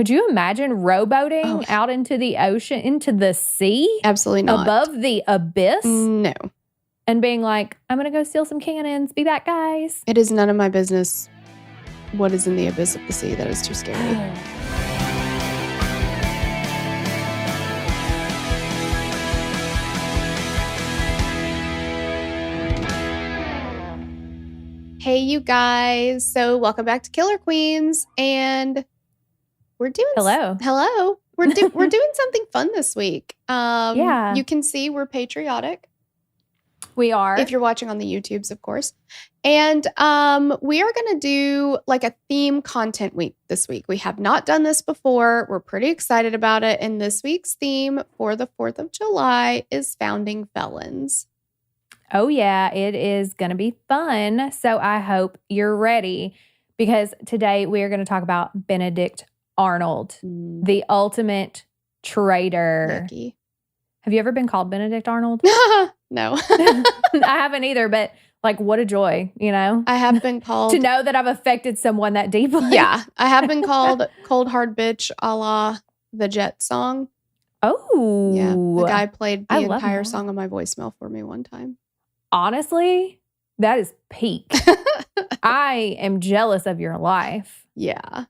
Could you imagine rowboating out into the ocean, into the sea? Absolutely not. Above the abyss? No. And being like, I'm going to go steal some cannons. Be back, guys. It is none of my business what is in the abyss of the sea. That is too scary. Hey, you guys. So welcome back to Killer Queens. And we're doing... Hello. We're doing something fun this week. Yeah. You can see we're patriotic. We are. If you're watching on the YouTubes, of course. And we are going to do like a theme content week this week. We have not done this before. We're pretty excited about it. And this week's theme for the 4th of July is Founding Felons. Oh, yeah. It is going to be fun. So I hope you're ready because today we are going to talk about Benedict Arnold, the ultimate traitor. Yucky. Have you ever been called Benedict Arnold? No. I haven't either, but like what a joy, you know? I have been called... to know that I've affected someone that deeply. Yeah. I have been called cold hard bitch a la the Jet song. Oh. Yeah. The guy played the love entire that. song on my voicemail for me one time. Honestly, that is peak. I am jealous of your life. Yeah.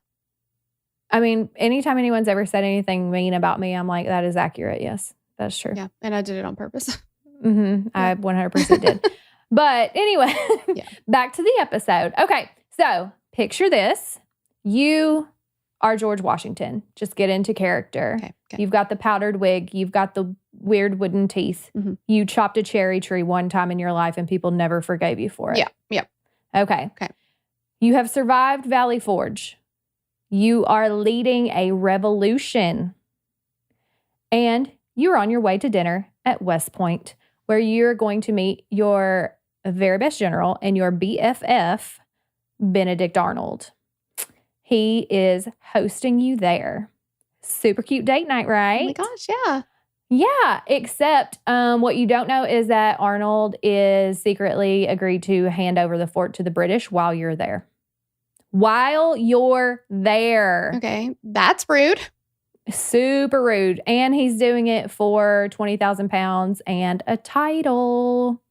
I mean, anytime anyone's ever said anything mean about me, I'm like, that is accurate. Yes, that's true. Yeah. And I did it on purpose. Mm-hmm. Yeah. I 100% did. But anyway, back to the episode. Okay. So picture this. You are George Washington. Just get into character. Okay. You've got the powdered wig. You've got the weird wooden teeth. Mm-hmm. You chopped a cherry tree one time in your life and people never forgave you for it. Yeah. Yeah. Okay. You have survived Valley Forge. You are leading a revolution. And you're on your way to dinner at West Point, where you're going to meet your very best general and your BFF, Benedict Arnold. He is hosting you there. Super cute date night, right? Oh my gosh, yeah. Yeah, except what you don't know is that Arnold is secretly agreed to hand over the fort to the British while you're there. While you're there. Okay, that's rude. Super rude. And he's doing it for 20,000 pounds and a title.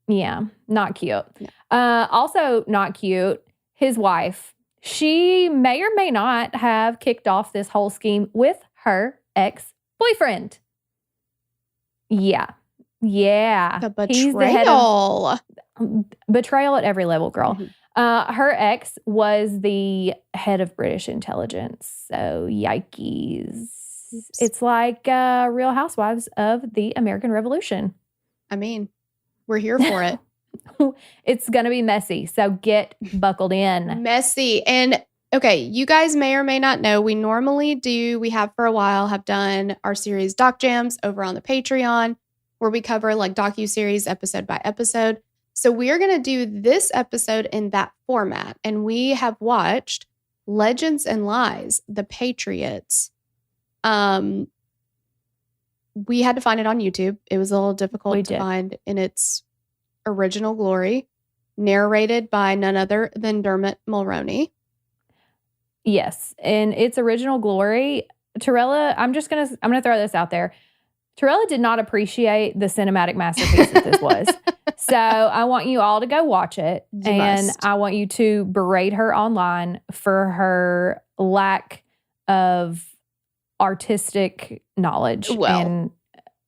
Yeah, not cute. Yeah. Also not cute, his wife. She may or may not have kicked off this whole scheme with her ex-boyfriend. Yeah. The betrayal. He's the head of betrayal at every level, girl. Mm-hmm. Her ex was the head of British intelligence. So, yikes. Oops. It's like Real Housewives of the American Revolution. I mean, we're here for it. It's going to be messy. So, get buckled in. Messy. And, okay, you guys may or may not know, we have for a while, have done our series Doc Jams over on the Patreon, where we cover like docuseries episode by episode. So we are going to do this episode in that format. And we have watched Legends and Lies, The Patriots. We had to find it on YouTube. It was a little difficult to find in its original glory. Narrated by none other than Dermot Mulroney. Yes. In its original glory, Torella, I'm going to throw this out there. Torella did not appreciate the cinematic masterpiece that this was. So I want you all to go watch it. I want you to berate her online for her lack of artistic knowledge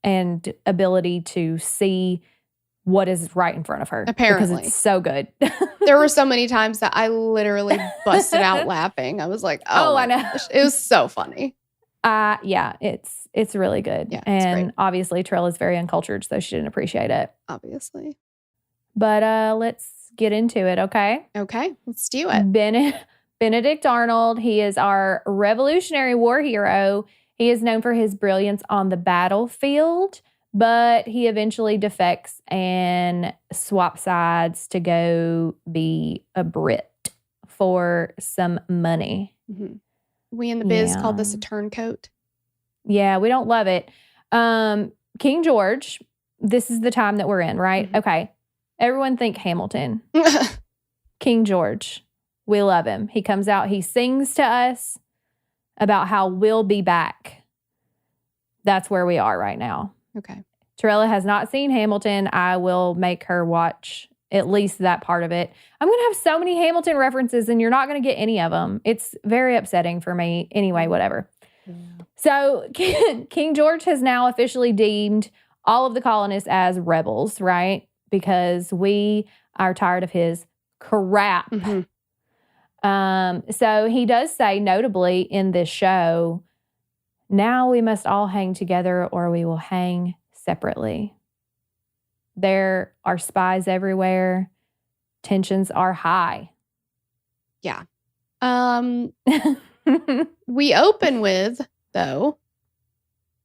and ability to see what is right in front of her. Apparently. Because it's so good. There were so many times that I literally busted out laughing. I was like, I know. Gosh. It was so funny. Yeah, it's really good. Yeah, and obviously Torella's very uncultured, so she didn't appreciate it. Obviously. But let's get into it, okay? Okay, let's do it. Benedict Arnold, he is our Revolutionary War hero. He is known for his brilliance on the battlefield, but he eventually defects and swaps sides to go be a Brit for some money. Mm-hmm. We in the biz called this a turncoat. Yeah, we don't love it. King George, this is the time that we're in, right? Mm-hmm. Okay. Everyone think Hamilton. King George. We love him. He comes out, he sings to us. about how we'll be back. That's where we are right now. Okay. Torella has not seen Hamilton. I will make her watch at least that part of it. I'm going to have so many Hamilton references and you're not going to get any of them. It's very upsetting for me. Anyway, whatever. Yeah. So King George has now officially deemed all of the colonists as rebels, right? Because we are tired of his crap. So he does say, notably in this show, now we must all hang together or we will hang separately. There are spies everywhere. Tensions are high. Yeah. We open with, though,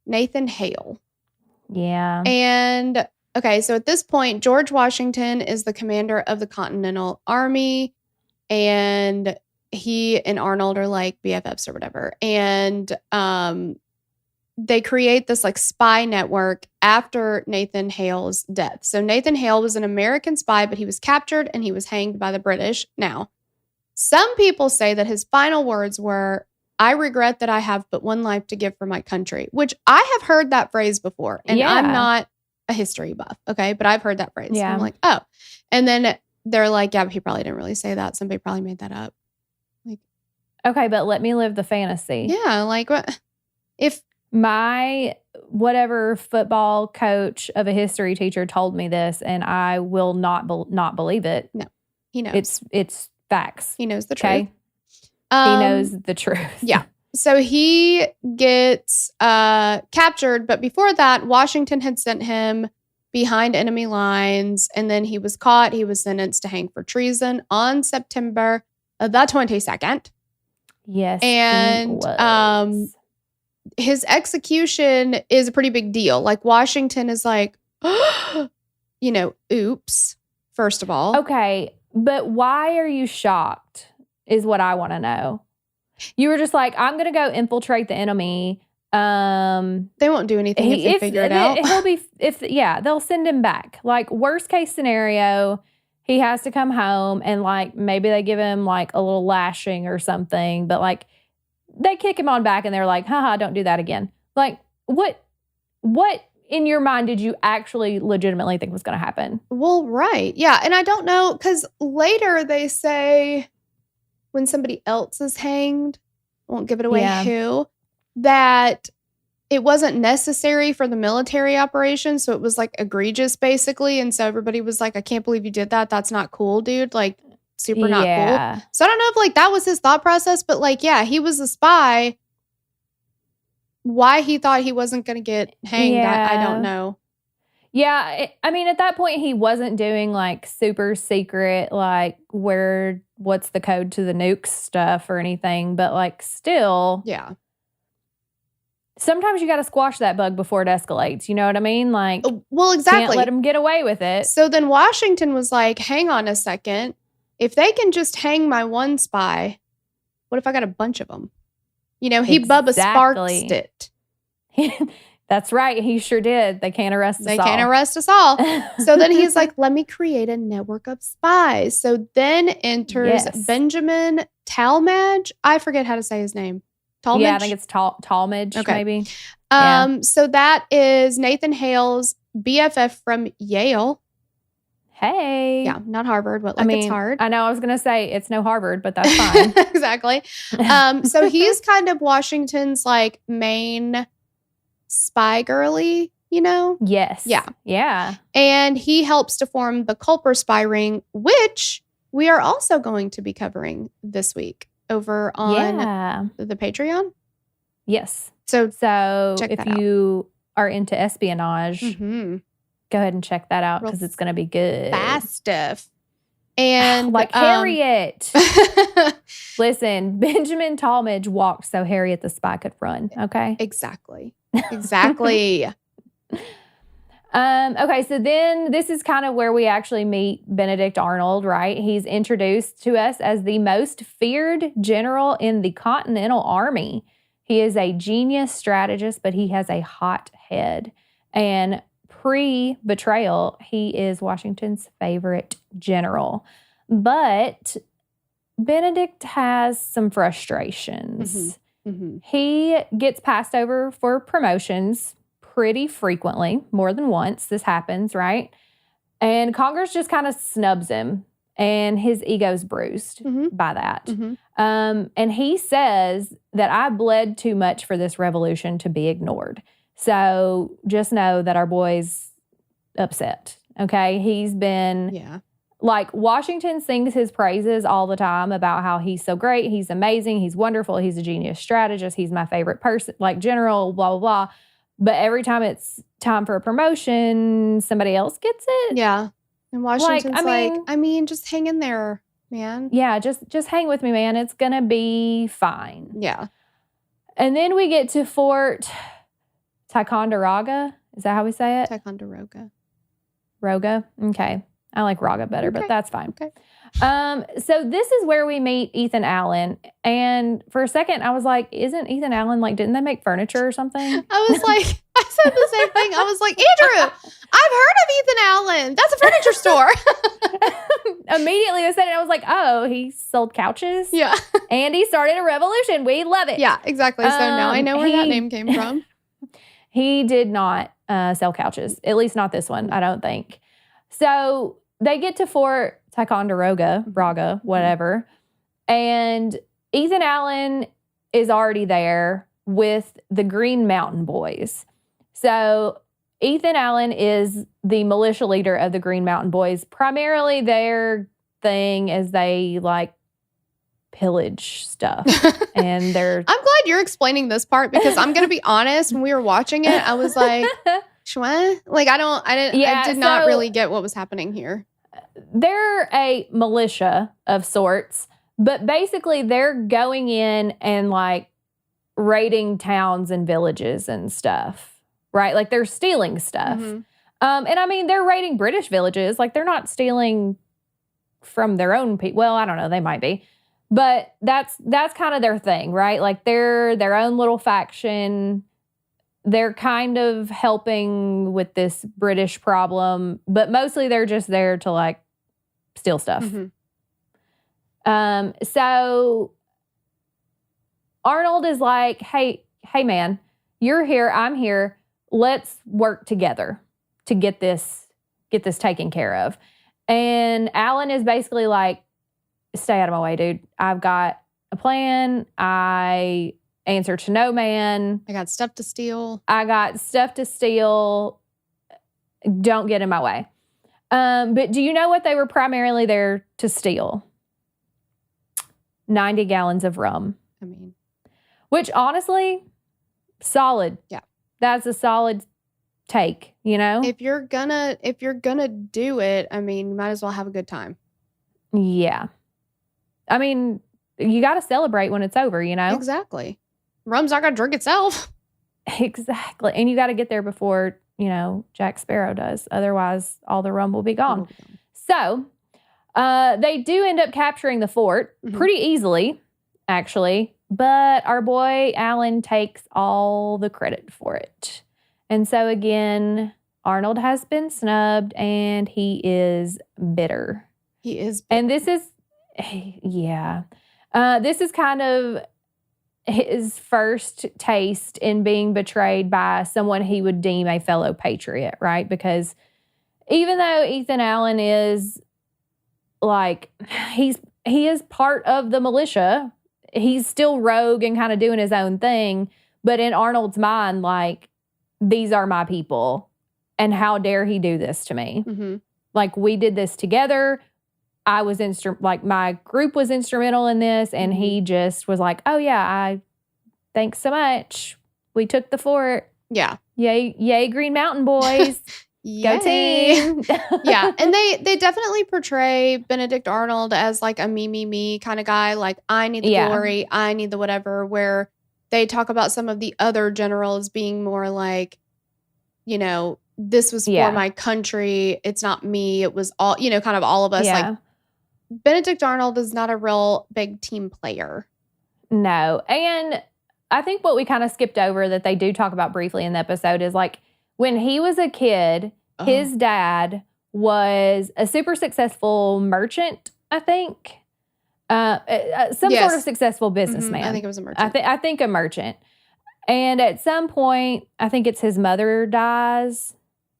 Nathan Hale. Yeah. And, okay, so at this point, George Washington is the commander of the Continental Army, and he and Arnold are like BFFs or whatever. And they create this like spy network after Nathan Hale's death. So Nathan Hale was an American spy, but he was captured and he was hanged by the British. Now, some people say that his final words were, "I regret that I have but one life to give for my country," which I have heard that phrase before. And I'm not a history buff, okay? But I've heard that phrase. Yeah. I'm like, oh. And then they're like, yeah, but he probably didn't really say that. Somebody probably made that up. Like, okay, but let me live the fantasy. Yeah, like what if my whatever football coach of a history teacher told me this, and I will not believe it. No, he knows. It's facts. He knows the truth. Okay? He knows the truth. Yeah. So he gets captured, but before that, Washington had sent him behind enemy lines, and then he was caught. He was sentenced to hang for treason on September the 22nd. Yes, and his execution is a pretty big deal. Like, Washington is like, oops, first of all. Okay, but why are you shocked is what I want to know. You were just like, I'm going to go infiltrate the enemy. They won't do anything if they figure it out. They'll send him back. Like, worst case scenario, he has to come home and like maybe they give him like a little lashing or something, but like they kick him on back and they're like, haha, don't do that again. Like, what in your mind did you actually legitimately think was going to happen? Well, right. Yeah. And I don't know, because later they say when somebody else is hanged, I won't give it away who, that it wasn't necessary for the military operation. So it was like egregious, basically. And so everybody was like, I can't believe you did that. That's not cool, dude. Like, super not cool. So I don't know if like that was his thought process, but like, yeah, he was a spy. Why he thought he wasn't going to get hanged, I don't know. Yeah, I mean, at that point, he wasn't doing like super secret, like what's the code to the nukes stuff or anything, but like still. Yeah. Sometimes you got to squash that bug before it escalates. You know what I mean? Like, well, exactly. Can't let him get away with it. So then Washington was like, hang on a second. If they can just hang my one spy, what if I got a bunch of them? He Bubba Sparksed it. That's right. He sure did. They can't arrest us all. They can't arrest us all. So then he's like, let me create a network of spies. So then enters Benjamin Talmadge. I forget how to say his name. Talmadge? Yeah, I think it's Talmadge, maybe. So that is Nathan Hale's BFF from Yale. Hey. Yeah, not Harvard, but it's hard. I know I was going to say it's no Harvard, but that's fine. Exactly. So he's kind of Washington's like main spy girly, Yes. Yeah. Yeah. And he helps to form the Culper spy ring, which we are also going to be covering this week over on the Patreon. Yes. So if you are into espionage, go ahead and check that out because it's going to be good. Fast stuff. And like Harriet. Listen, Benjamin Talmadge walked so Harriet the spy could run. Okay. Exactly. Okay, so then this is kind of where we actually meet Benedict Arnold, right? He's introduced to us as the most feared general in the Continental Army. He is a genius strategist, but he has a hot head. And pre-betrayal, he is Washington's favorite general. But Benedict has some frustrations. He gets passed over for promotions pretty frequently, more than once. This happens, right? And Congress just kind of snubs him, and his ego's bruised by that. And he says that I bled too much for this revolution to be ignored. So just know that our boy's upset, okay? He's been... Like, Washington sings his praises all the time about how he's so great, he's amazing, he's wonderful, he's a genius strategist, he's my favorite person, like general, blah, blah, blah. But every time it's time for a promotion, somebody else gets it. Yeah. And Washington's I mean, just hang in there, man. Yeah, just hang with me, man. It's going to be fine. Yeah. And then we get to Fort Ticonderoga. Is that how we say it? Ticonderoga. Roga? Okay. I like Raga better, but that's fine. Okay. So this is where we meet Ethan Allen. And for a second, I was like, isn't Ethan Allen, like, didn't they make furniture or something? I was like, I said the same thing. I was like, Andrew, I've heard of Ethan Allen. That's a furniture store. Immediately I said it. I was like, oh, he sold couches? Yeah. And he started a revolution. We love it. Yeah, exactly. So now I know where that name came from. He did not sell couches, at least not this one, I don't think. So they get to Fort Ticonderoga, Braga, whatever, and Ethan Allen is already there with the Green Mountain Boys. So Ethan Allen is the militia leader of the Green Mountain Boys. Primarily their thing is they, like, pillage stuff. And they're... I'm glad you're explaining this part, because I'm going to be honest, when we were watching it, I was like... Like, I did not really get what was happening here. They're a militia of sorts, but basically they're going in and, like, raiding towns and villages and stuff, right? Like, they're stealing stuff. And I mean, they're raiding British villages. Like, they're not stealing from their own people. Well, I don't know. They might be. But that's kind of their thing, right? Like, they're their own little faction. They're kind of helping with this British problem, but mostly they're just there to, like, steal stuff. So Arnold is like, hey man, you're here, I'm here. Let's work together to get this taken care of. And Alan is basically like, stay out of my way, dude. I've got a plan. I answer to no man. I got stuff to steal. Don't get in my way. But do you know what they were primarily there to steal? 90 gallons of rum. I mean, which honestly, solid. Yeah. That's a solid take, you know? If you're gonna do it, I mean, you might as well have a good time. Yeah. I mean, you got to celebrate when it's over, you know? Exactly. Rum's not going to drink itself. Exactly. And you got to get there before, you know, Jack Sparrow does. Otherwise, all the rum will be gone. So, they do end up capturing the fort pretty easily, actually. But our boy, Alan, takes all the credit for it. And so, again, Arnold has been snubbed, and he is bitter. He is bitter. And this is, yeah. This is kind of his first taste in being betrayed by someone he would deem a fellow patriot, right? Because even though Ethan Allen is like, he is part of the militia, he's still rogue and kind of doing his own thing. But in Arnold's mind, like, these are my people. And how dare he do this to me? Like, we did this together. I was my group was instrumental in this, and he just was like, "Oh yeah, thanks so much. We took the fort. Yeah, yay, Green Mountain Boys, go team." Yeah, and they definitely portray Benedict Arnold as like a me kind of guy. Like, I need the glory, I need the whatever. Where they talk about some of the other generals being more like, you know, this was for my country. It's not me. It was all, you know, kind of all of us. Yeah. Like, Benedict Arnold is not a real big team player. No. And I think what we kind of skipped over that they do talk about briefly in the episode is, like, when he was a kid, his dad was a super successful merchant, I think. Some sort of successful businessman. I think it was a merchant. I think a merchant. And at some point, I think it's his mother dies.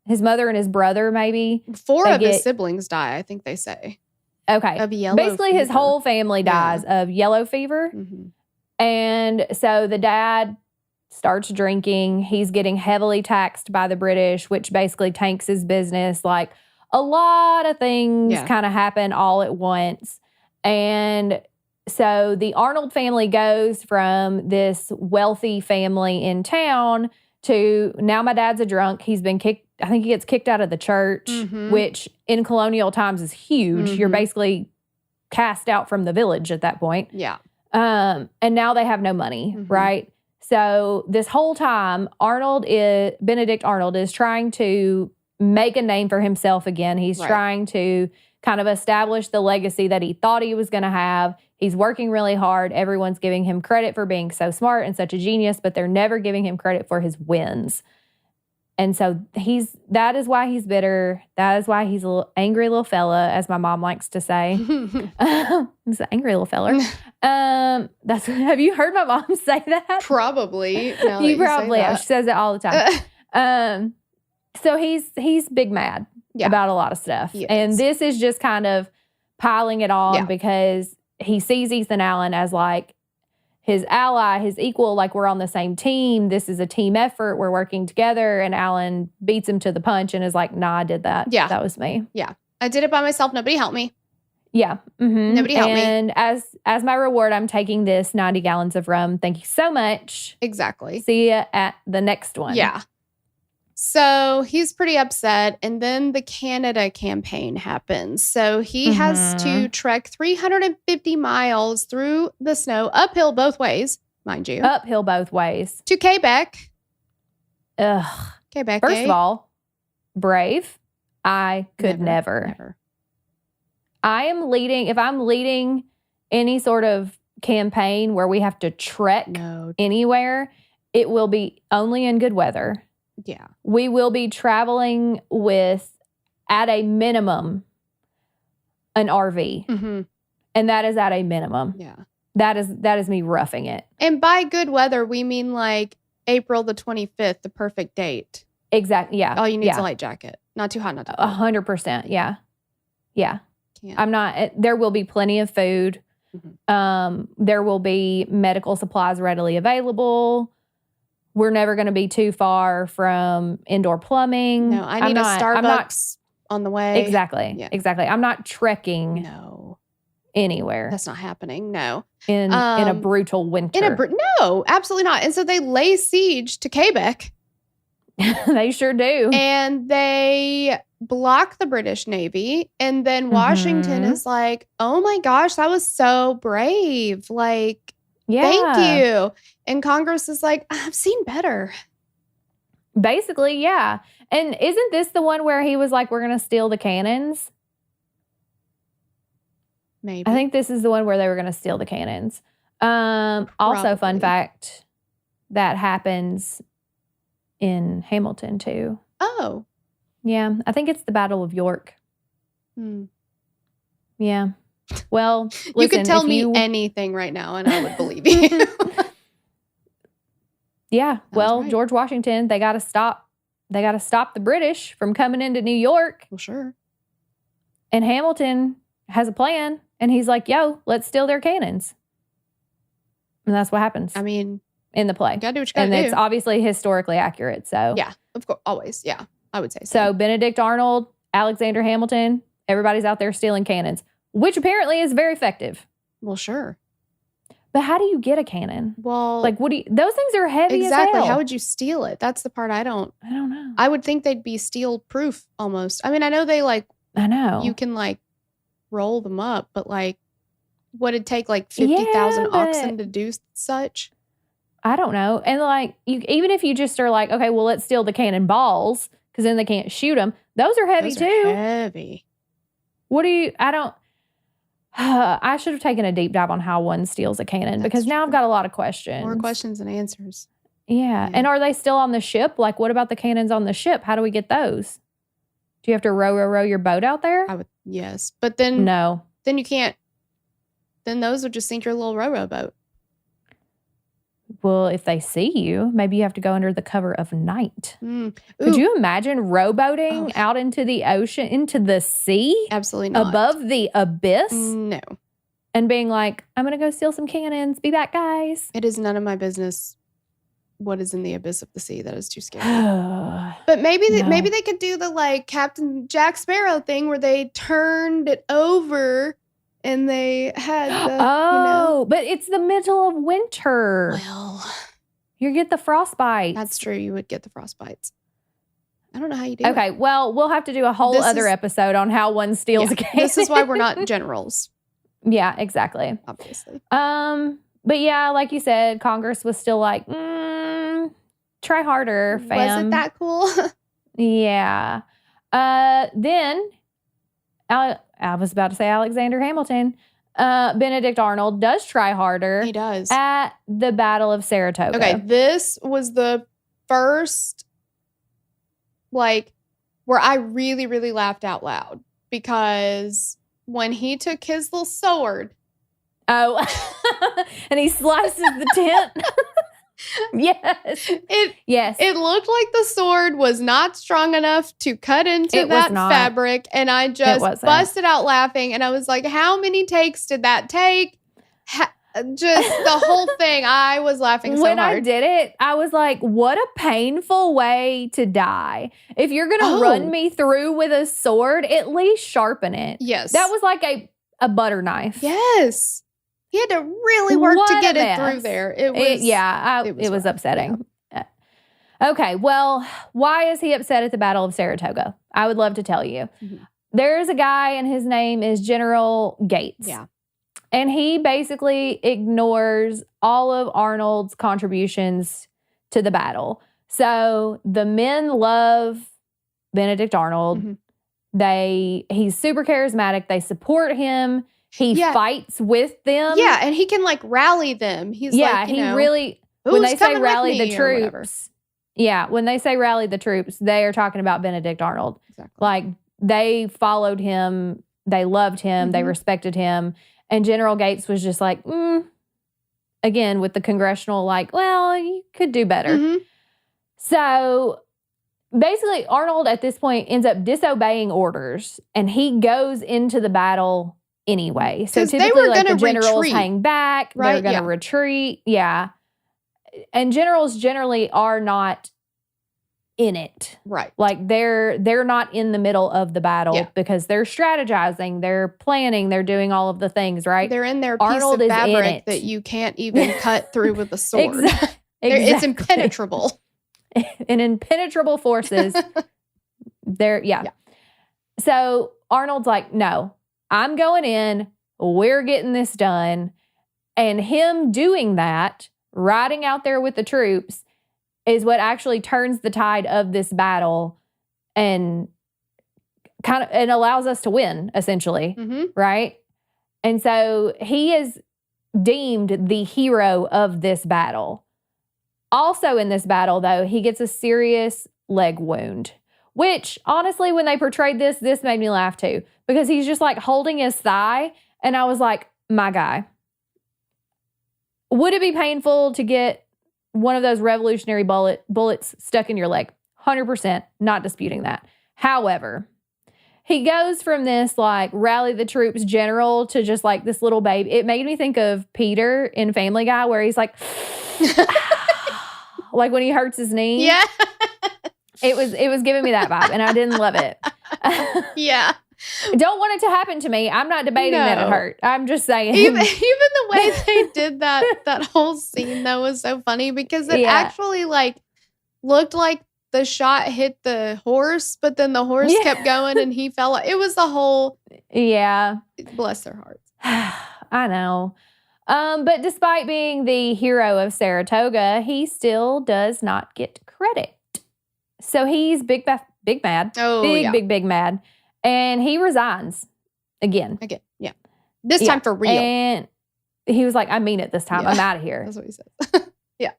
His mother and his brother, maybe. 4 of his siblings die, I think they say. Okay. Of yellow Basically, fever. his whole family dies of yellow fever. And so the dad starts drinking. He's getting heavily taxed by the British, which basically tanks his business. Like, a lot of things kind of happen all at once. And so the Arnold family goes from this wealthy family in town to now my dad's a drunk. He's been kicked. I think he gets kicked out of the church, which in colonial times is huge. You're basically cast out from the village at that point. Yeah. And now they have no money, right? So this whole time, Benedict Arnold is trying to make a name for himself again. He's trying to kind of establish the legacy that he thought he was going to have. He's working really hard. Everyone's giving him credit for being so smart and such a genius, but they're never giving him credit for his wins. And so that is why he's bitter. That is why he's a angry little fella, as my mom likes to say. He's an angry little fella. Have you heard my mom say that? Probably. You probably have. She says it all the time. So he's big mad about a lot of stuff. And this is just kind of piling it on because he sees Ethan Allen as like his ally, his equal, like we're on the same team. This is a team effort. We're working together. And Allen beats him to the punch and is like, nah, I did that. Yeah. That was me. Yeah. I did it by myself. Nobody helped me. Yeah. Nobody helped me. And as my reward, I'm taking this 90 gallons of rum. Thank you so much. Exactly. See you at the next one. Yeah. So he's pretty upset. And then the Canada campaign happens. So he has to trek 350 miles through the snow, uphill both ways, mind you. Uphill both ways. To Quebec. Ugh. Quebec. First of all, brave. I could never. I am leading, if I'm leading any sort of campaign where we have to trek anywhere, it will be only in good weather. Yeah. We will be traveling with, at a minimum, an RV. And that is at a minimum. Yeah. That is me roughing it. And by good weather, we mean like April the 25th, the perfect date. Exactly. Yeah. All you need is a light jacket. Not too hot, not too cold. 100%. Yeah. Yeah. I'm not, there will be plenty of food. There will be medical supplies readily available. We're never going to be too far from indoor plumbing. No, I need a Starbucks on the way. Exactly. Yeah. Exactly. I'm not trekking anywhere. That's not happening. No. In a brutal winter. No, absolutely not. And so they lay siege to Quebec. They sure do. And they block the British Navy. And then Washington is like, oh my gosh, that was so brave. Like, thank you. And Congress is like, I've seen better. Basically, yeah. And isn't this the one where he was like, we're going to steal the cannons? Maybe. I think this is the one where they were going to steal the cannons. Also, fun fact, that happens in Hamilton too. Oh. Yeah. I think it's the Battle of York. Yeah. Well, listen, you could tell me anything right now and I would believe you. Yeah. Well, George Washington, they got to stop the British from coming into New York. Well, sure. And Hamilton has a plan and he's like, yo, let's steal their cannons. And that's what happens. I mean, in the play. You gotta do what you gotta do. And it's obviously historically accurate. So yeah, of course, always. Yeah, I would say so. So Benedict Arnold, Alexander Hamilton, everybody's out there stealing cannons, which apparently is very effective. Well, sure. But how do you get a cannon? Well, like, those things are heavy as hell. How would you steal it? That's the part I don't know. I would think they'd be steel proof almost. I mean, I know they you can like roll them up, but like, would it take like 50,000 oxen to do such? I don't know. And like, even if you just are like, okay, well, let's steal the cannonballs because then they can't shoot them. Those are heavy too. Heavy. I should have taken a deep dive on how one steals a cannon because now I've got a lot of questions. More questions than answers. Yeah. And are they still on the ship? Like, what about the cannons on the ship? How do we get those? Do you have to row your boat out there? Yes. But then... No. Then you can't then those would just sink your little rowboat. Well, if they see you, maybe you have to go under the cover of night. Mm. Could you imagine rowboating out into the ocean, into the sea? Absolutely not. Above the abyss? No. And being like, I'm going to go steal some cannons. Be back, guys. It is none of my business what is in the abyss of the sea. That is too scary. But maybe they could do the like Captain Jack Sparrow thing where they turned it over and they had the, but it's the middle of winter. Well, you get the frostbite. That's true. You would get the frostbites. I don't know how you do it. Okay, well, we'll have to do a whole other episode on how one steals a cannon. This is why we're not generals. Yeah, exactly. Obviously. But yeah, like you said, Congress was still like, try harder, fam. Was it that cool? Yeah. Then, I was about to say Alexander Hamilton. Benedict Arnold does try harder. He does. At the Battle of Saratoga. Okay, this was the first, like, where I really, really laughed out loud. Because when he took his little sword. Oh, and he slices the tent. Yes. It looked like the sword was not strong enough to cut into that fabric. And I just busted out laughing. And I was like, how many takes did that take? Just the whole thing. I was laughing so hard. When I did it, I was like, what a painful way to die. If you're going to run me through with a sword, at least sharpen it. Yes. That was like a butter knife. Yes. He had to really work to get it through there. It was upsetting. Yeah. Okay, well, why is he upset at the Battle of Saratoga? I would love to tell you. Mm-hmm. There's a guy, and his name is General Gates. Yeah. And he basically ignores all of Arnold's contributions to the battle. So the men love Benedict Arnold. Mm-hmm. He's super charismatic. They support him. He fights with them. Yeah, and he can like rally them. He's like, when they say rally the troops. Yeah, when they say rally the troops, they are talking about Benedict Arnold. Exactly. Like they followed him, they loved him, they respected him. And General Gates was just like, again, with the congressional, like, well, you could do better. Mm-hmm. So basically, Arnold at this point ends up disobeying orders, and he goes into the battle anyway. So typically, like the generals hang back, they're going to retreat. Yeah. And generals generally are not in it. Right. Like they're not in the middle of the battle because they're strategizing, they're planning, they're doing all of the things, right? They're in their piece of fabric that you can't even cut through with a sword. Exactly. It's impenetrable. And impenetrable forces. So Arnold's like, no, I'm going in, we're getting this done. And him doing that, riding out there with the troops, is what actually turns the tide of this battle and allows us to win, essentially, right? And so he is deemed the hero of this battle. Also in this battle, though, he gets a serious leg wound, which, honestly, when they portrayed this made me laugh, too, because he's just, like, holding his thigh, and I was like, my guy. Would it be painful to get one of those Revolutionary bullets stuck in your leg? 100%, not disputing that. However, he goes from this, like, rally the troops general to just, like, this little baby. It made me think of Peter in Family Guy, where he's like, like when he hurts his knee. Yeah. It was giving me that vibe, and I didn't love it. Yeah. Don't want it to happen to me. I'm not debating that it hurt. I'm just saying. Even the way they did that whole scene, though, was so funny because it actually, like, looked like the shot hit the horse, but then the horse kept going and he fell. It was the whole... Yeah. Bless their hearts. I know. But despite being the hero of Saratoga, he still does not get credit. So he's big mad. Oh, big mad. And he resigns again. Yeah. This time for real. And he was like, I mean it this time. I'm out of here. That's what he said. Yeah.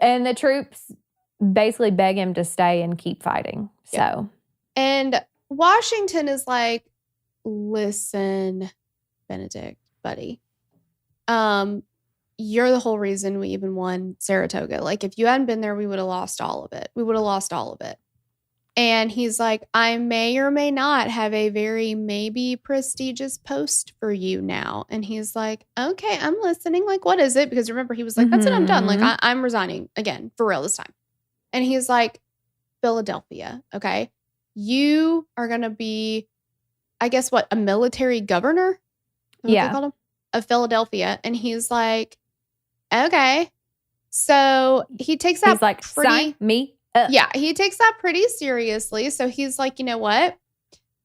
And the troops basically beg him to stay and keep fighting. So. And Washington is like, listen, Benedict, buddy. You're the whole reason we even won Saratoga. Like, if you hadn't been there, we would have lost all of it. And he's like, I may or may not have a very maybe prestigious post for you now. And he's like, okay, I'm listening. Like, what is it? Because remember, he was like, that's it, I'm done. Like, I'm resigning again, for real this time. And he's like, Philadelphia, okay? You are going to be, I guess, what, a military governor? Yeah. They called him? Of Philadelphia. And he's like, okay. So he takes that He's like, sign me up. Yeah, he takes that pretty seriously. So he's like, you know what?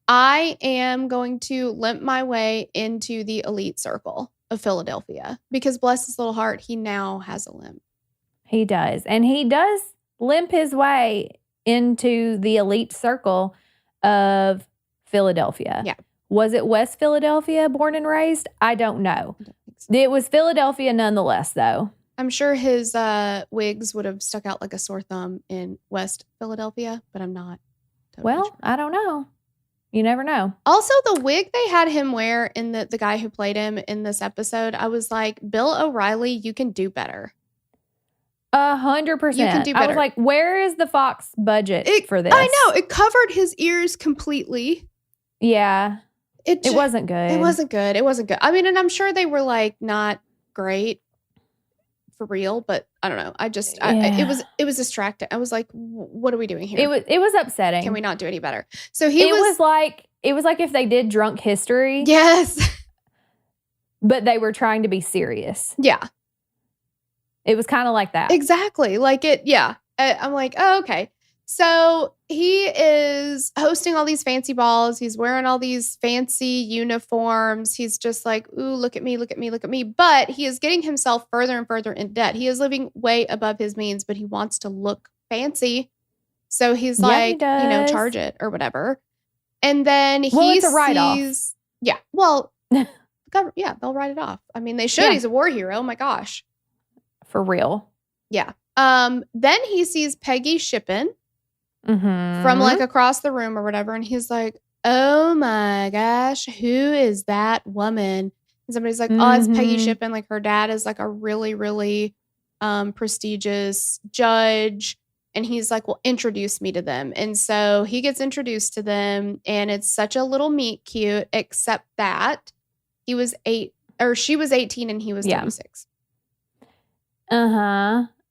I am going to limp my way into the elite circle of Philadelphia because bless his little heart, he now has a limp. He does. And he does limp his way into the elite circle of Philadelphia. Yeah. Was it West Philadelphia, born and raised? I don't know. I don't think so. It was Philadelphia nonetheless, though. I'm sure his wigs would have stuck out like a sore thumb in West Philadelphia, but I'm not totally sure. I don't know. You never know. Also, the wig they had him wear in the guy who played him in this episode, I was like, Bill O'Reilly, you can do better. 100%. You can do better. I was like, where is the Fox budget for this? I know. It covered his ears completely. Yeah. It wasn't good. It wasn't good. I mean, and I'm sure they were like not great for real, but I don't know. It was distracting. I was like, what are we doing here? It was upsetting. Can we not do any better? So it was like if they did Drunk History. Yes. But they were trying to be serious. Yeah. It was kind of like that. Exactly. Like it. Yeah. I'm like, oh, okay. So he is hosting all these fancy balls. He's wearing all these fancy uniforms. He's just like, ooh, look at me, look at me, look at me. But he is getting himself further and further in debt. He is living way above his means, but he wants to look fancy. So he's like, charge it or whatever. And then it's a write-off. Yeah. Well, they'll write it off. I mean, they should. Yeah. He's a war hero. Oh my gosh. For real. Yeah. Then he sees Peggy Shippen. From like across the room or whatever. And he's like, oh my gosh, who is that woman? And somebody's like, oh, it's Peggy Shippen. Like her dad is like a really, really prestigious judge. And he's like, well, introduce me to them. And so he gets introduced to them and it's such a little meet cute, except that she was 18 and he was 26.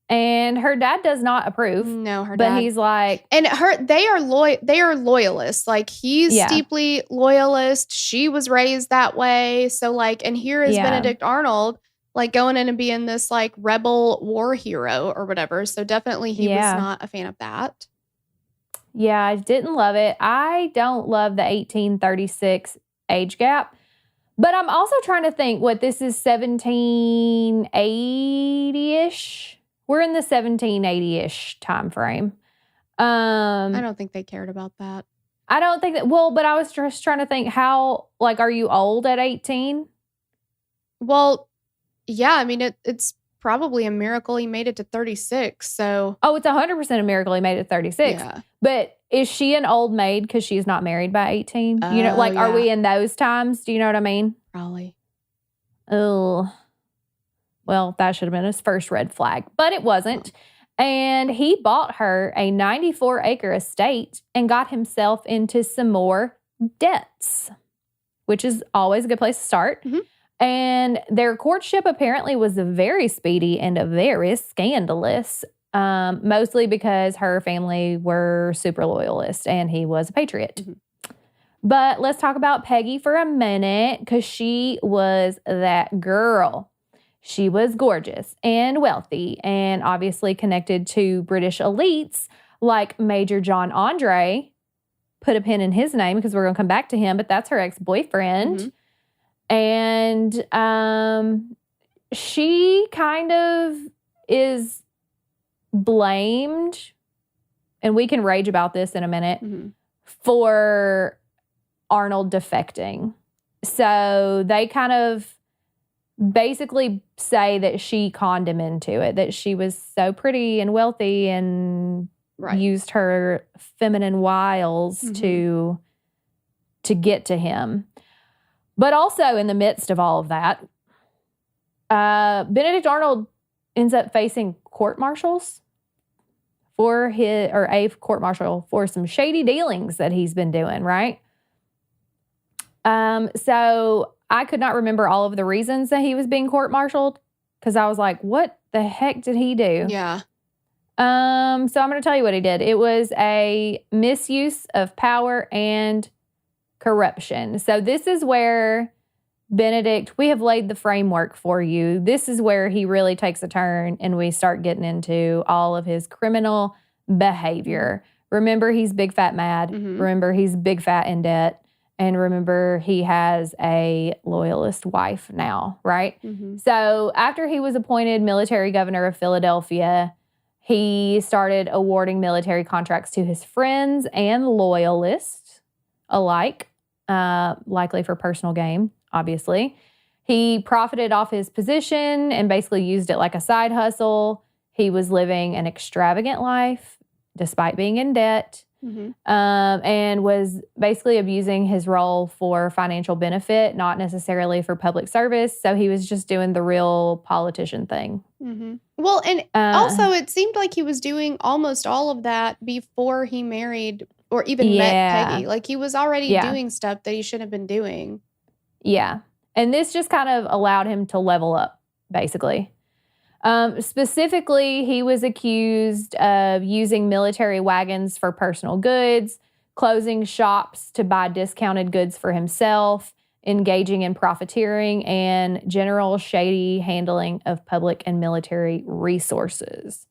And her dad does not approve. No, her dad. But he's like, and they are loyalists. Like he's deeply loyalist. She was raised that way. So like, and here is Benedict Arnold, like going in and being this like rebel war hero or whatever. So definitely he was not a fan of that. Yeah, I didn't love it. I don't love the 1836 age gap. But I'm also trying to think what this is 1780-ish. We're in the 1780-ish time frame. I don't think they cared about that. I don't think that. Well, but I was just trying to think how, like, are you old at 18? Well, yeah. I mean, it's probably a miracle he made it to 36. So. Oh, it's 100% a miracle he made it to 36. Yeah. But is she an old maid because she's not married by 18? Are we in those times? Do you know what I mean? Probably. Oh. Well, that should have been his first red flag, but it wasn't. And he bought her a 94-acre estate and got himself into some more debts, which is always a good place to start. And their courtship apparently was very speedy and very scandalous, mostly because her family were super loyalist and he was a patriot. But let's talk about Peggy for a minute because she was that girl. She was gorgeous and wealthy and obviously connected to British elites like Major John Andre. Put a pin in his name because we're going to come back to him, but that's her ex-boyfriend. And she kind of is blamed, and we can rage about this in a minute, for Arnold defecting. So they kind of basically say that she conned him into it, that she was so pretty and wealthy and used her feminine wiles to get to him. But also in the midst of all of that, Benedict Arnold ends up facing court-martials a court-martial for some shady dealings that he's been doing, right? So I could not remember all of the reasons that he was being court-martialed because I was like, what the heck did he do? Yeah. So I'm going to tell you what he did. It was a misuse of power and corruption. So this is where Benedict, we have laid the framework for you. This is where he really takes a turn and we start getting into all of his criminal behavior. Remember, he's big, fat, mad. Mm-hmm. Remember, he's big, fat, in debt. And remember, he has a loyalist wife now, right? Mm-hmm. So after he was appointed military governor of Philadelphia, he started awarding military contracts to his friends and loyalists alike, likely for personal gain, obviously. He profited off his position and basically used it like a side hustle. He was living an extravagant life despite being in debt. Mm-hmm. And was basically abusing his role for financial benefit, not necessarily for public service. So he was just doing the real politician thing. Mm-hmm. Well, and also it seemed like he was doing almost all of that before he married or even met Peggy. Like he was already doing stuff that he shouldn't have been doing. Yeah. And this just kind of allowed him to level up, basically. Specifically, he was accused of using military wagons for personal goods, closing shops to buy discounted goods for himself, engaging in profiteering, and general shady handling of public and military resources.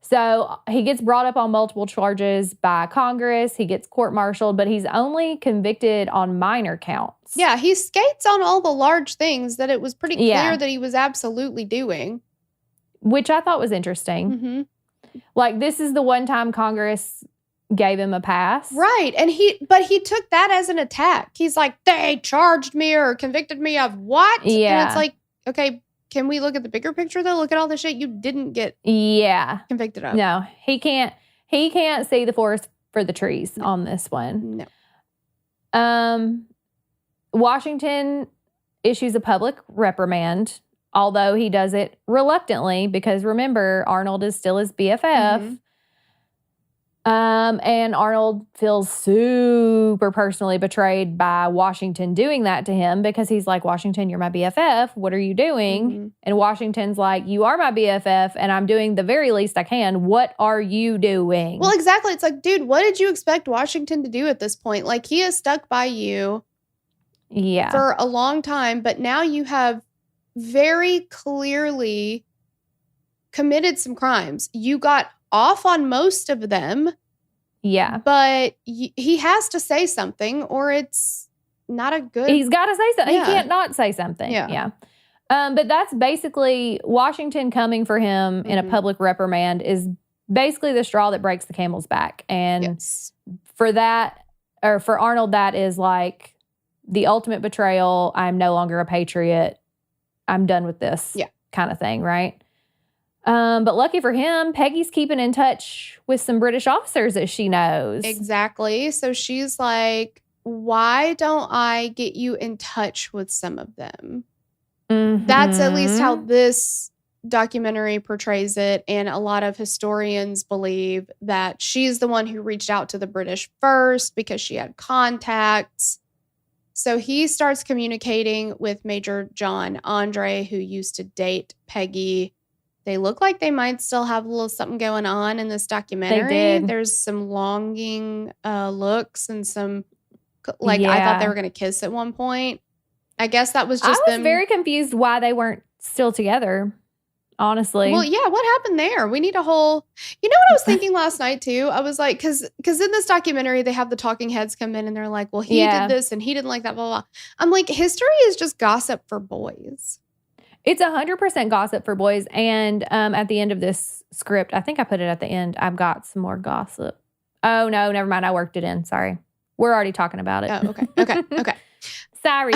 So he gets brought up on multiple charges by Congress. He gets court-martialed, but he's only convicted on minor counts. Yeah, he skates on all the large things that it was pretty clear that he was absolutely doing. Which I thought was interesting. Mm-hmm. Like, this is the one time Congress gave him a pass. Right. And he took that as an attack. He's like, they charged me or convicted me of what? Yeah. And it's like, okay, can we look at the bigger picture though? Look at all the shit you didn't get convicted of. No, he can't see the forest for the trees on this one. No. Washington issues a public reprimand, although he does it reluctantly because, remember, Arnold is still his BFF. Mm-hmm. And Arnold feels super personally betrayed by Washington doing that to him because he's like, Washington, you're my BFF. What are you doing? Mm-hmm. And Washington's like, you are my BFF and I'm doing the very least I can. What are you doing? Well, exactly. It's like, dude, what did you expect Washington to do at this point? Like, he has stuck by you for a long time, but now you have very clearly committed some crimes. You got off on most of them. Yeah. But he has to say something or it's not a good... He's got to say something. Yeah. He can't not say something. Yeah. But that's basically Washington coming for him in a public reprimand is basically the straw that breaks the camel's back. And for that, or for Arnold, that is like the ultimate betrayal. I'm no longer a patriot. I'm done with this kind of thing, right? But lucky for him, Peggy's keeping in touch with some British officers that she knows. Exactly. So she's like, why don't I get you in touch with some of them? Mm-hmm. That's at least how this documentary portrays it. And a lot of historians believe that she's the one who reached out to the British first because she had contacts. So he starts communicating with Major John Andre, who used to date Peggy. They look like they might still have a little something going on in this documentary. They did. There's some longing looks and some, I thought they were going to kiss at one point. I guess that was just I was very confused why they weren't still together, honestly. Well, yeah, what happened there? We need a whole... You know what I was thinking last night, too? I was like, because in this documentary, they have the talking heads come in and they're like, well, he did this and he didn't like that, blah, blah, blah. I'm like, history is just gossip for boys. It's 100% gossip for boys. And at the end of this script, I think I put it at the end, I've got some more gossip. Oh, no, never mind. I worked it in. Sorry. We're already talking about it. Oh, okay. Sorry.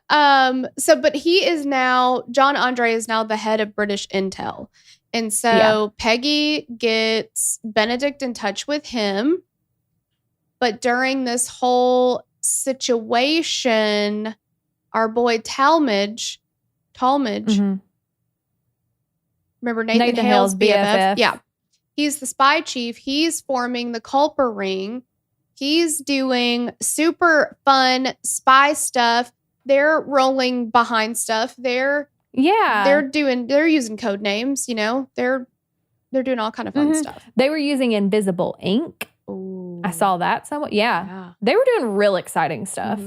But he is now, John Andre is now the head of British Intel. And so Peggy gets Benedict in touch with him. But during this whole situation, our boy Talmadge. Mhm. Remember Nathan Hale's BFF? BFF. Yeah. He's the spy chief. He's forming the Culper Ring. He's doing super fun spy stuff. They're rolling behind stuff. They're using code names, you know. They're doing all kind of fun stuff. They were using invisible ink. Ooh. I saw that somewhat. Yeah. They were doing real exciting stuff.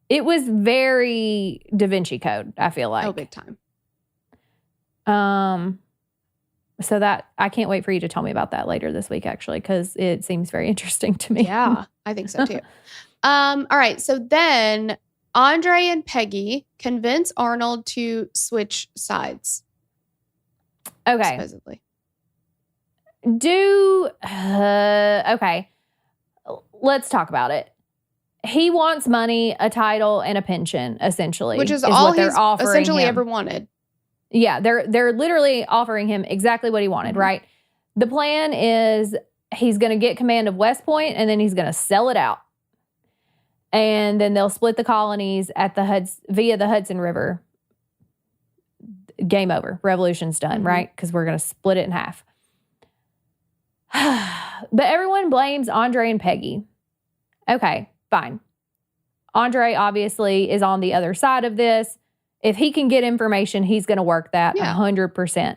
It was very Da Vinci Code, I feel like. Oh, big time. So that I can't wait for you to tell me about that later this week, actually, because it seems very interesting to me. Yeah, I think so too. All right. So then Andre and Peggy convince Arnold to switch sides. Okay. Supposedly. Okay. Let's talk about it. He wants money, a title, and a pension, essentially. Which is all what they're he's offering essentially him. ever wanted. Yeah, they're literally offering him exactly what he wanted, right? The plan is he's going to get command of West Point, and then he's going to sell it out. And then they'll split the colonies at via the Hudson River. Game over. Revolution's done, right? Because we're going to split it in half. But everyone blames Andre and Peggy. Okay, fine. Andre obviously is on the other side of this. If he can get information, he's going to work that 100%.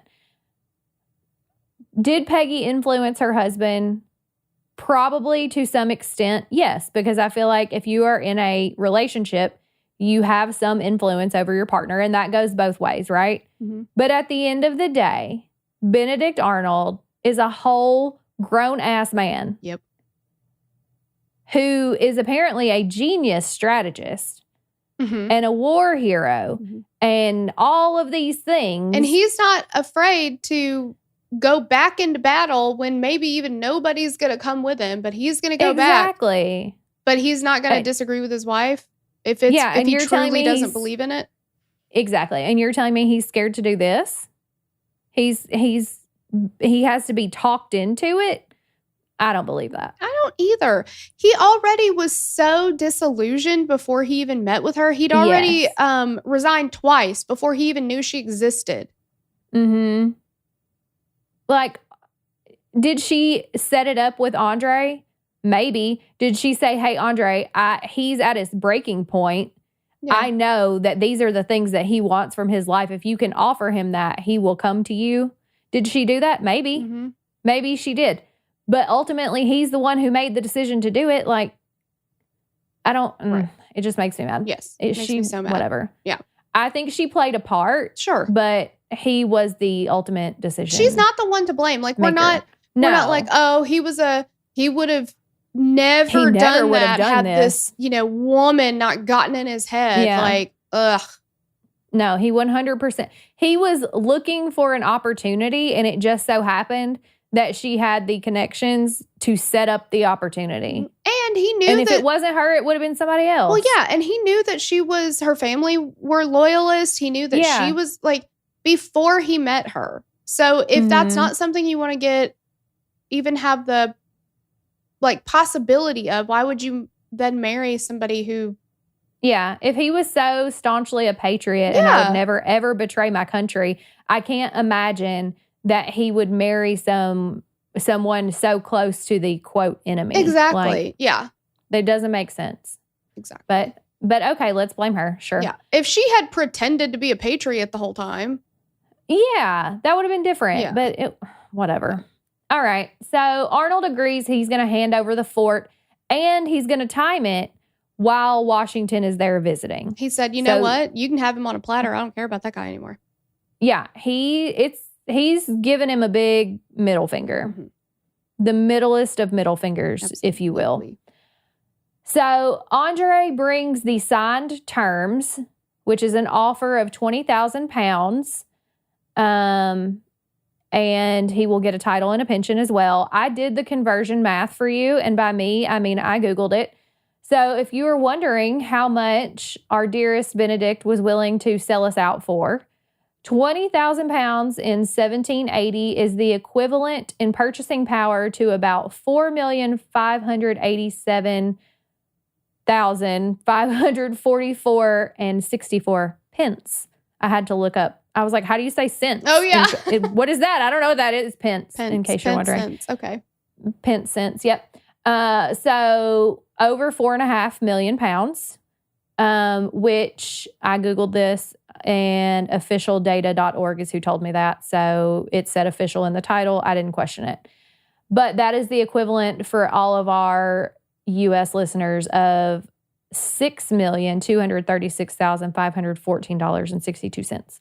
Did Peggy influence her husband? Probably to some extent, yes, because I feel like if you are in a relationship, you have some influence over your partner, and that goes both ways, right? But at the end of the day, Benedict Arnold is a whole grown-ass man. Yep. Who is apparently a genius strategist. And a war hero and all of these things. And he's not afraid to go back into battle when maybe even nobody's going to come with him, but he's going to go back. Exactly. But he's not going to disagree with his wife if he truly doesn't believe in it. Exactly. And you're telling me he's scared to do this? He has to be talked into it? I don't believe that. I don't either. He already was so disillusioned before he even met with her. He'd already resigned twice before he even knew she existed. Like, did she set it up with Andre? Maybe. Did she say, hey, Andre, he's at his breaking point. Yeah. I know that these are the things that he wants from his life. If you can offer him that, he will come to you. Did she do that? Maybe. Maybe she did. But ultimately, he's the one who made the decision to do it. Like, I don't, it just makes me mad. Yes. It makes me so mad. Whatever. Yeah. I think she played a part. Sure. But he was the ultimate decision. She's not the one to blame. Like, we're not like, oh, he would have never done that had this, woman not gotten in his head. Yeah. Like, ugh. No, he 100%. He was looking for an opportunity, and it just so happened that she had the connections to set up the opportunity. And he knew and if it wasn't her, it would have been somebody else. Well, yeah. And he knew that her family were loyalists. He knew that she was before he met her. So if that's not something you want to even have the possibility of, why would you then marry somebody who... Yeah. If he was so staunchly a patriot and I would never, ever betray my country, I can't imagine that he would marry someone so close to the quote enemy. Exactly. Yeah. That doesn't make sense. Exactly. But okay, let's blame her. Sure. Yeah. If she had pretended to be a patriot the whole time. Yeah, that would have been different. Yeah. But whatever. All right. So Arnold agrees he's going to hand over the fort and he's going to time it while Washington is there visiting. He said, you know what? You can have him on a platter. I don't care about that guy anymore. Yeah. He's given him a big middle finger. The middlest of middle fingers, if you will. So Andre brings the signed terms, which is an offer of 20,000 pounds. And he will get a title and a pension as well. I did the conversion math for you. And by me, I mean, I Googled it. So if you were wondering how much our dearest Benedict was willing to sell us out for, 20,000 pounds in 1780 is the equivalent in purchasing power to about 4,587,000 $1,544.64. I had to look up. I was like, how do you say cents? Oh, yeah. What is that? I don't know what that is. Pence in case you're wondering. Cents. Okay. Pence cents. Yep. So over 4.5 million pounds, which I Googled this, and officialdata.org is who told me that. So it said official in the title. I didn't question it. But that is the equivalent for all of our U.S. listeners of $6,236,514.62.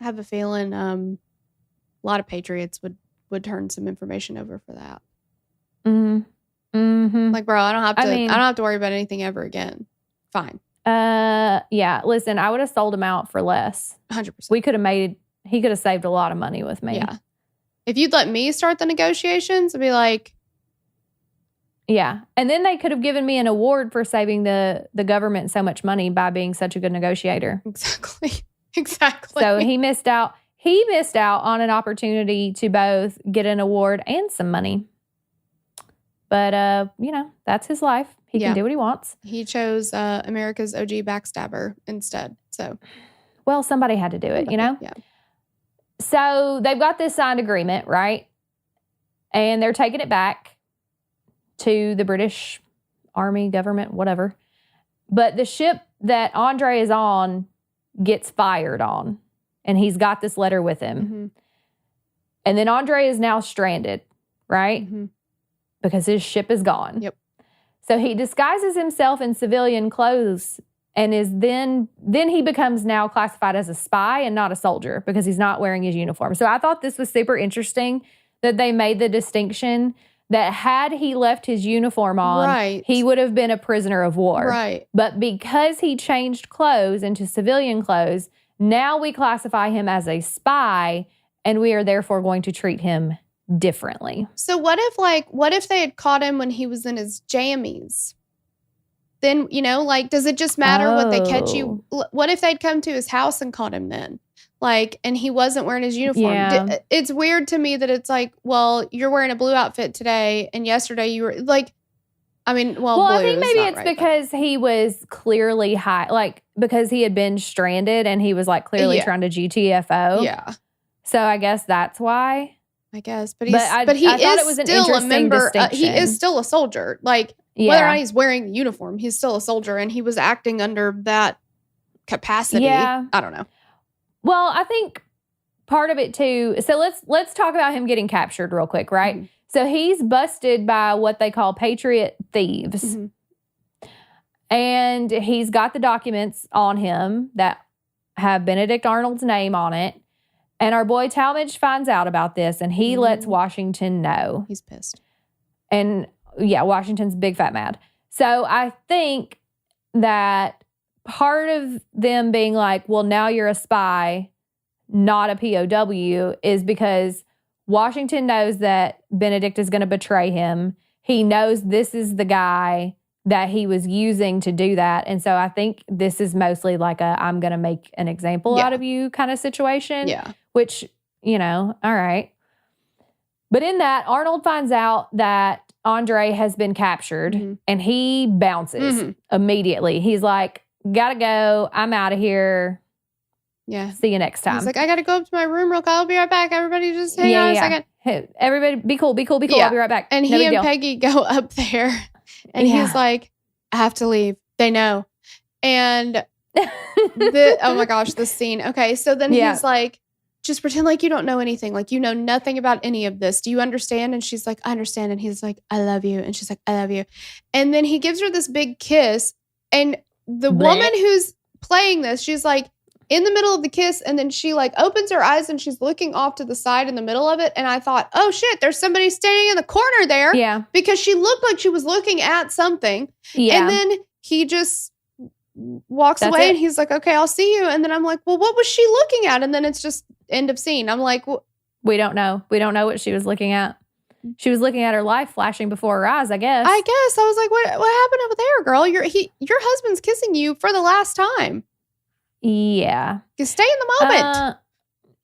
I have a feeling a lot of Patriots would turn some information over for that. Mm-hmm. Mm-hmm. Like, bro, I don't have to worry about anything ever again. Fine. Yeah. Listen, I would have sold him out for less. 100%. He could have saved a lot of money with me. Yeah. If you'd let me start the negotiations, I'd be like, yeah. And then they could have given me an award for saving the government so much money by being such a good negotiator. Exactly. Exactly. So he missed out. He missed out on an opportunity to both get an award and some money. But, that's his life. He can do what he wants. He chose America's OG backstabber instead. So, well, somebody had to do it, Yeah. So they've got this signed agreement, right? And they're taking it back to the British Army, government, whatever. But the ship that Andre is on gets fired on. And he's got this letter with him. Mm-hmm. And then Andre is now stranded, right? Mm-hmm. Because his ship is gone. Yep. So he disguises himself in civilian clothes and is then he becomes now classified as a spy and not a soldier because he's not wearing his uniform. So I thought this was super interesting that they made the distinction that had he left his uniform on, he would have been a prisoner of war. Right. But because he changed clothes into civilian clothes, now we classify him as a spy and we are therefore going to treat him differently. So what if they had caught him when he was in his jammies? Then, does it just matter what they catch you? What if they'd come to his house and caught him then? And he wasn't wearing his uniform. Yeah. It's weird to me that it's like, well, you're wearing a blue outfit today and yesterday you were like, I think maybe it's because he was clearly because he had been stranded and he was clearly trying to GTFO. Yeah. So I guess that's why. I guess, but I thought it was still a member. He distinction. is still a soldier. Whether or not he's wearing the uniform, he's still a soldier, and he was acting under that capacity. Yeah. I don't know. Well, I think part of it too. So let's talk about him getting captured real quick, right? Mm-hmm. So he's busted by what they call Patriot thieves, and he's got the documents on him that have Benedict Arnold's name on it. And our boy Talmadge finds out about this, and he lets Washington know. He's pissed. And yeah, Washington's big fat mad. So I think that part of them being like, well, now you're a spy, not a POW, is because Washington knows that Benedict is going to betray him. He knows this is the guy that he was using to do that. And so I think this is mostly like I'm going to make an example out of you kind of situation. Yeah. Which, all right. But in that, Arnold finds out that Andre has been captured and he bounces immediately. He's like, gotta go. I'm out of here. Yeah. See you next time. He's like, I gotta go up to my room real quick. I'll be right back. Everybody just hang on a second. Hey, everybody be cool. Yeah. I'll be right back. And he and Peggy go up there and he's like, I have to leave. They know. And oh my gosh, this scene. Okay. So then he's like, just pretend like you don't know anything. Like, you know nothing about any of this. Do you understand? And she's like, I understand. And he's like, I love you. And she's like, I love you. And then he gives her this big kiss. And the woman who's playing this, she's like in the middle of the kiss. And then she opens her eyes and she's looking off to the side in the middle of it. And I thought, oh shit, there's somebody standing in the corner there. Yeah. Because she looked like she was looking at something. Yeah. And then he just walks away and he's like, okay, I'll see you. And then I'm like, well, what was she looking at? And then it's just end of scene. I'm like, we don't know. We don't know what she was looking at. She was looking at her life flashing before her eyes, I guess. I was like, what happened over there, girl? Your husband's kissing you for the last time. Yeah. You stay in the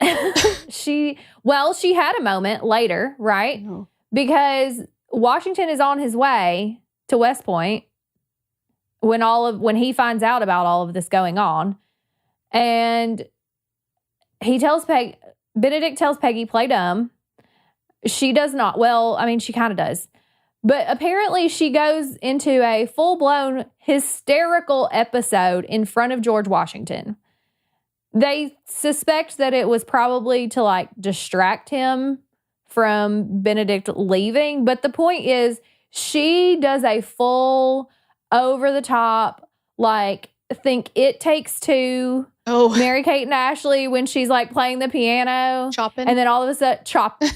moment. She had a moment later, right? Oh. Because Washington is on his way to West Point. when he finds out about all of this going on. And he tells Benedict tells Peggy, play dumb. She does not. Well, I mean, she kind of does. But apparently she goes into a full-blown hysterical episode in front of George Washington. They suspect that it was probably to like distract him from Benedict leaving. But the point is, she does a full over-the-top, like, think It Takes Two. Mary-Kate and Ashley when she's like playing the piano. Chopping. And then all of a sudden,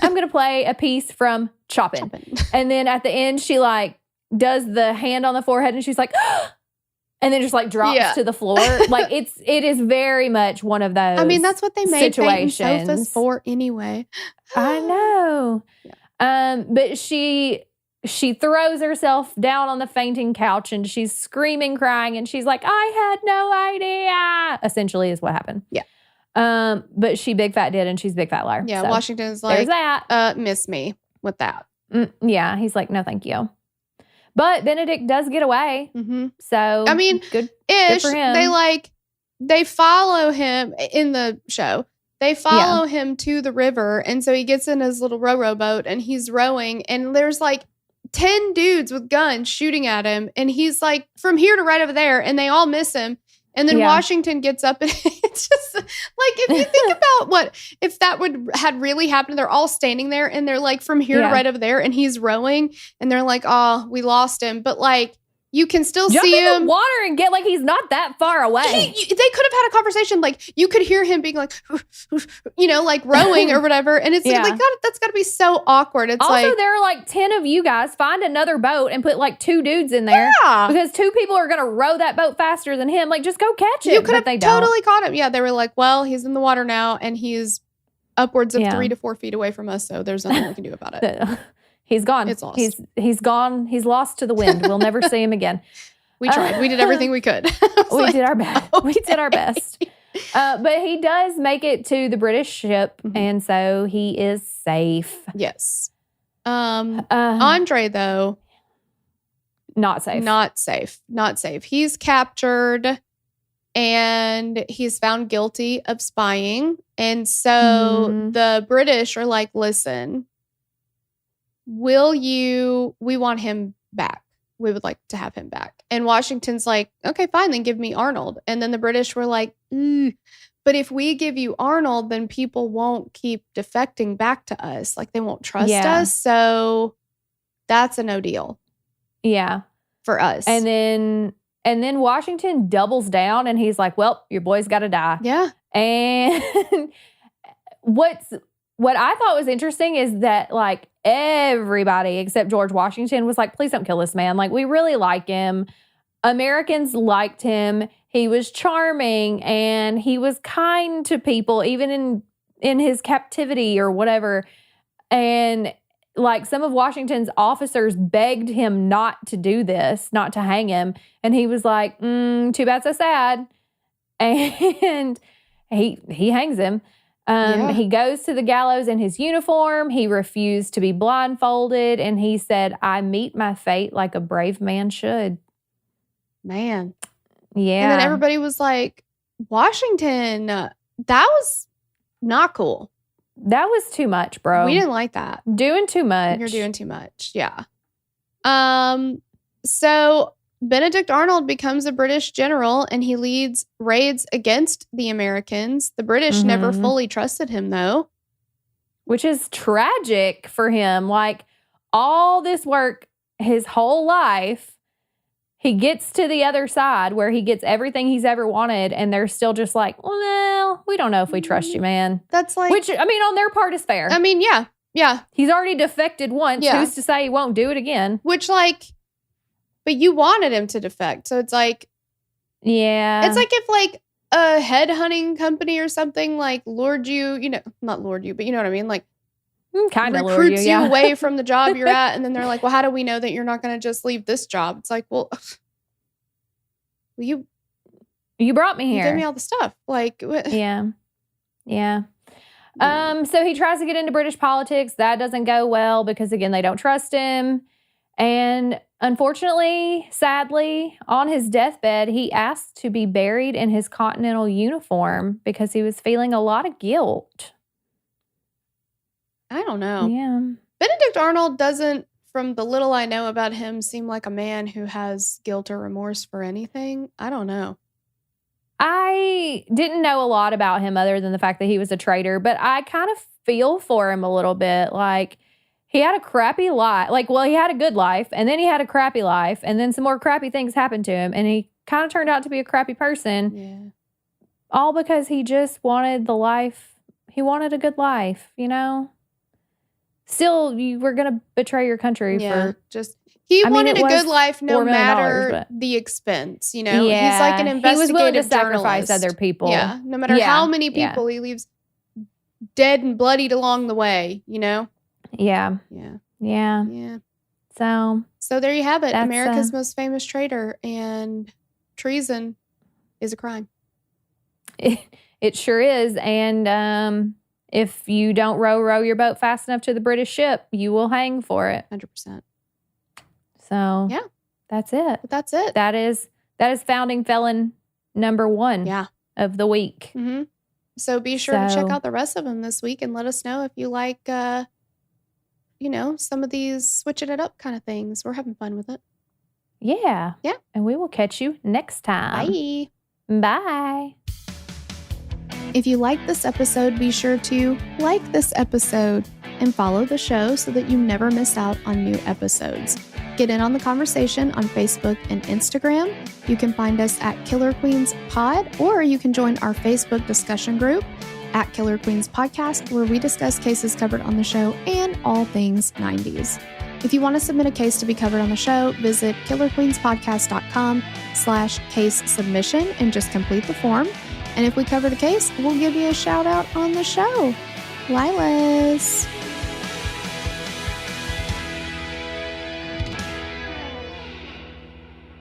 I'm going to play a piece from Choppin'. And then at the end, she like does the hand on the forehead and she's like, and then just like drops to the floor. Like it is very much one of those. I mean, that's what they made situations. sofas for anyway. I know. Yeah. But she throws herself down on the fainting couch and she's screaming, crying, and she's like, I had no idea, essentially is what happened. Yeah. But she big fat did, and she's big fat liar. Yeah, so Washington's like, there's that. Miss me with that. Yeah, he's like, no, thank you. But Benedict does get away. Mm-hmm. So, I mean, good for him. They follow him in the show. They follow him to the river, and so he gets in his little rowboat, and he's rowing, and there's like 10 dudes with guns shooting at him, and he's like from here to right over there, and they all miss him. And then Washington gets up, and it's just like, if you think about if that had really happened, they're all standing there and they're like from here to right over there, and he's rowing, and they're like, oh, we lost him. But like, you can still Jump see in him. The water and get like he's not that far away. They could have had a conversation. Like you could hear him being like, like rowing or whatever. And it's like, God, that's got to be so awkward. It's also, like, there are like 10 of you guys. Find another boat and put like 2 dudes in there. Yeah. Because 2 people are going to row that boat faster than him. Like, just go catch him. You could have totally caught him. Yeah, they were like, well, he's in the water now and he's upwards of 3 to 4 feet away from us. So there's nothing we can do about it. He's gone. It's lost. He's gone. He's lost to the wind. We'll never see him again. We tried. We did everything we could. We did our best. Okay. We did our best. But he does make it to the British ship, and so he is safe. Yes. Andre, though. Not safe. Not safe. Not safe. He's captured, and he's found guilty of spying. And so the British are like, listen, we want him back. We would like to have him back. And Washington's like, okay, fine, then give me Arnold. And then the British were like, but if we give you Arnold, then people won't keep defecting back to us. Like they won't trust us. So that's a no deal. Yeah. For us. And then Washington doubles down and he's like, well, your boy's got to die. Yeah. And what I thought was interesting is that like everybody except George Washington was like, please don't kill this man. Like we really like him. Americans liked him. He was charming and he was kind to people, even in his captivity or whatever. And like some of Washington's officers begged him not to do this, not to hang him. And he was like, too bad, so sad. And he hangs him. He goes to the gallows in his uniform. He refused to be blindfolded. And he said, I meet my fate like a brave man should. Man. Yeah. And then everybody was like, Washington, that was not cool. That was too much, bro. We didn't like that. Doing too much. You're doing too much. Yeah. So Benedict Arnold becomes a British general and he leads raids against the Americans. The British never fully trusted him, though. Which is tragic for him. Like, all this work his whole life, he gets to the other side where he gets everything he's ever wanted, and they're still just like, well, we don't know if we trust you, man. That's like... Which, I mean, on their part is fair. I mean, yeah. Yeah. He's already defected once. Yeah. Who's to say he won't do it again? Which, like... But you wanted him to defect. So it's like... Yeah. It's like if, like, a headhunting company or something, like, lured you... not lured you, but you know what I mean? Like, kind of recruits you away from the job you're at, and then they're like, well, how do we know that you're not going to just leave this job? It's like, well, you brought me here. You gave me all the stuff. Like, yeah. So he tries to get into British politics. That doesn't go well because, again, they don't trust him. And Unfortunately, sadly, on his deathbed, he asked to be buried in his Continental uniform because he was feeling a lot of guilt. I don't know. Yeah. Benedict Arnold doesn't, from the little I know about him, seem like a man who has guilt or remorse for anything. I don't know. I didn't know a lot about him other than the fact that he was a traitor, but I kind of feel for him a little bit. Like, he had a crappy life. Like, well, he had a good life, and then he had a crappy life, and then some more crappy things happened to him, and he kind of turned out to be a crappy person. Yeah. All because he just wanted the life. He wanted a good life, you know? Still, you were going to betray your country for... He wanted a good life no matter the expense, you know? Yeah, he's like an investigative he was willing to journalist. sacrifice other people. Yeah, no matter how many people he leaves dead and bloodied along the way, you know? Yeah. So there you have it. America's most famous traitor, and treason is a crime. It sure is. And if you don't row your boat fast enough to the British ship, you will hang for it. 100%. So yeah, that's it. But that's it. That is founding felon number 1 of the week. Mm-hmm. So be sure to check out the rest of them this week and let us know if you like, some of these switching it up kind of things. We're having fun with it. Yeah. Yeah. And we will catch you next time. Bye. Bye. If you like this episode, be sure to like this episode and follow the show so that you never miss out on new episodes. Get in on the conversation on Facebook and Instagram. You can find us at Killer Queens Pod, or you can join our Facebook discussion group at Killer Queens Podcast, where we discuss cases covered on the show and all things 90s. If you want to submit a case to be covered on the show, visit killerqueenspodcast.com/case submission and just complete the form. And if we cover the case, we'll give you a shout out on the show. Lilas.